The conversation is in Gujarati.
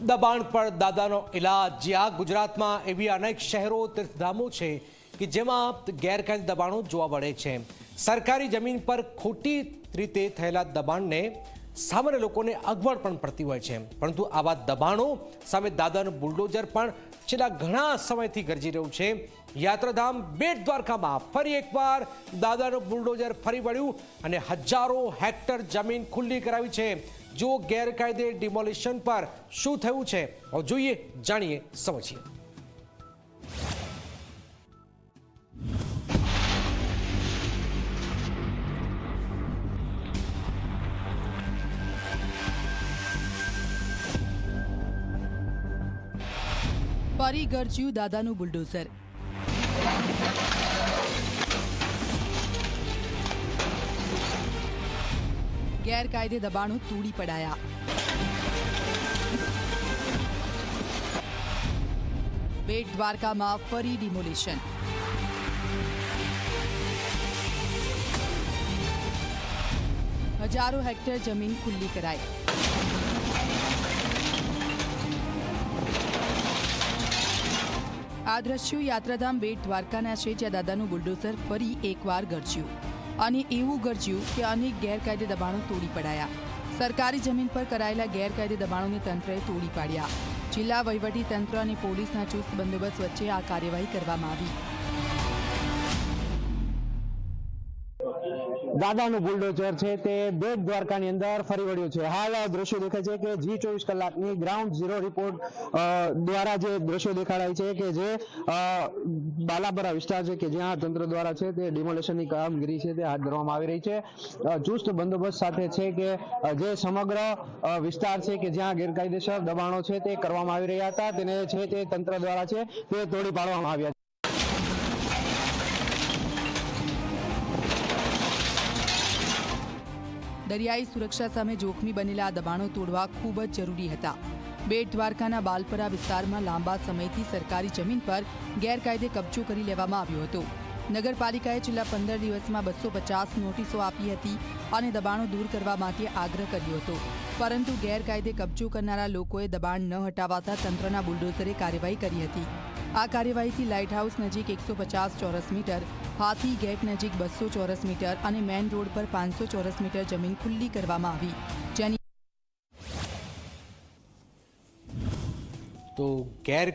દબાણ પર દાદાનો ઇલાજ। જ્યાં ગુજરાતમાં એવી અનેક શહેરો તીર્થધામો છે કે જેમાં ગેરકાયદે દબાણો જોવા મળે છે। સરકારી જમીન પર ખોટી રીતે થયેલા દબાણને સામાન્ય લોકોને અગવડ પણ પડતી હોય છે, પરંતુ આવા દબાણો સામે દાદાનું બુલડોઝર પણ છેલ્લા ઘણા સમયથી ગરજી રહ્યું છે। યાત્રાધામ બેટ દ્વારકામાં ફરી એકવાર દાદાનું બુલડોઝર ફરી વળ્યું અને હજારો હેક્ટર જમીન ખુલ્લી કરાવી છે। જો ગેરકાયદે ડિમોલિશન પર શું થયું છે, જોઈએ, જાણીએ, સમજીએ। ફરી ગરજ્યું દાદાનું બુલડોઝર। ગેરકાયદે દબાણો તોડી પડાયા। બેટ દ્વારકામાં ફરી ડિમોલિશન। હજારો હેક્ટર જમીન ખુલ્લી કરાઈ। આ દ્રશ્યો યાત્રાધામ બેટ દ્વારકાના છે, જ્યાં દાદાનું બુલડોઝર ફરી એકવાર ગરજ્યું અને એવું ગરજ્યું કે અનેક ગેરકાયદે દબાણો તોડી પડાયા। સરકારી જમીન પર કરાયેલા ગેરકાયદે દબાણોને તંત્રએ તોડી પાડ્યા। જિલ્લા વહીવટી તંત્ર અને પોલીસના ચુસ્ત બંદોબસ્ત વચ્ચે આ કાર્યવાહી કરવામાં આવી। દાદાનું બુલડોઝર છે તે બેટ દ્વારકાની અંદર ફરી વળ્યું છે। હાલ દ્રશ્યો દેખાય છે કે G24 કલાકની ગ્રાઉન્ડ ઝીરો રિપોર્ટ દ્વારા જે દ્રશ્યો દેખાડાય છે કે જે બાલાપરા વિસ્તાર છે કે જ્યાં તંત્ર દ્વારા છે તે ડિમોલેશનની કામગીરી છે તે હાથ ધરવામાં આવી રહી છે। ચુસ્ત બંદોબસ્ત સાથે છે કે જે સમગ્ર વિસ્તાર છે કે જ્યાં ગેરકાયદેસર દબાણો છે તે કરવામાં આવી રહ્યા હતા તેને છે તે તંત્ર દ્વારા છે તે તોડી પાડવામાં આવ્યા। દરિયાઈ સુરક્ષા સામે જોખમી બનેલા આ દબાણો તોડવા ખૂબ જ જરૂરી હતા। બેટ દ્વારકાના બાલપરા વિસ્તારમાં લાંબા સમયથી સરકારી જમીન પર ગેરકાયદે કબજો કરી લેવામાં આવ્યો હતો। નગરપાલિકાએ છેલ્લા 15 દિવસમાં 250 નોટિસો આપી હતી અને દબાણો દૂર કરવા માટે આગ્રહ કર્યો હતો, પરંતુ ગેરકાયદે કબજો કરનારા લોકોએ દબાણ ન હટાવતા તંત્રના બુલડોઝરે કાર્યવાહી કરી હતી। આ કાર્યવાહીથી લાઇટ હાઉસ નજીક 150 ચોરસ મીટર, હાથી ગેટ નજીક 200 ચોરસ મીટર અને મેન રોડ પર 500 ચોરસ મીટર જમીન ખુલ્લી કરવામાં આવી, જેની તો ગેર